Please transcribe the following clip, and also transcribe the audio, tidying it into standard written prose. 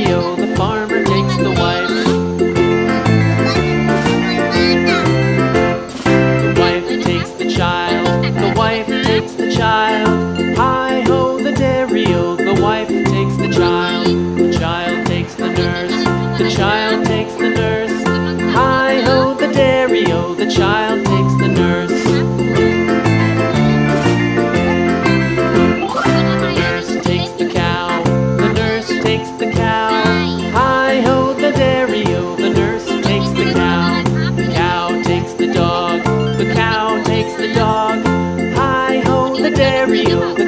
dairy-o, the farmer takes the wife. The wife takes the child, the wife takes the child. Hi-ho, the dairy-o, the wife takes the child. The child takes the nurse, the child takes the nurse. Hi-ho, the dairy-o, the child takes the nurse. The nurse takes the cow, the nurse takes the cow. Hi-ho, the dairy-o, the nurse takes the cow. The cow takes the dog, the cow takes the dog. Hi-ho, the dairy-o, the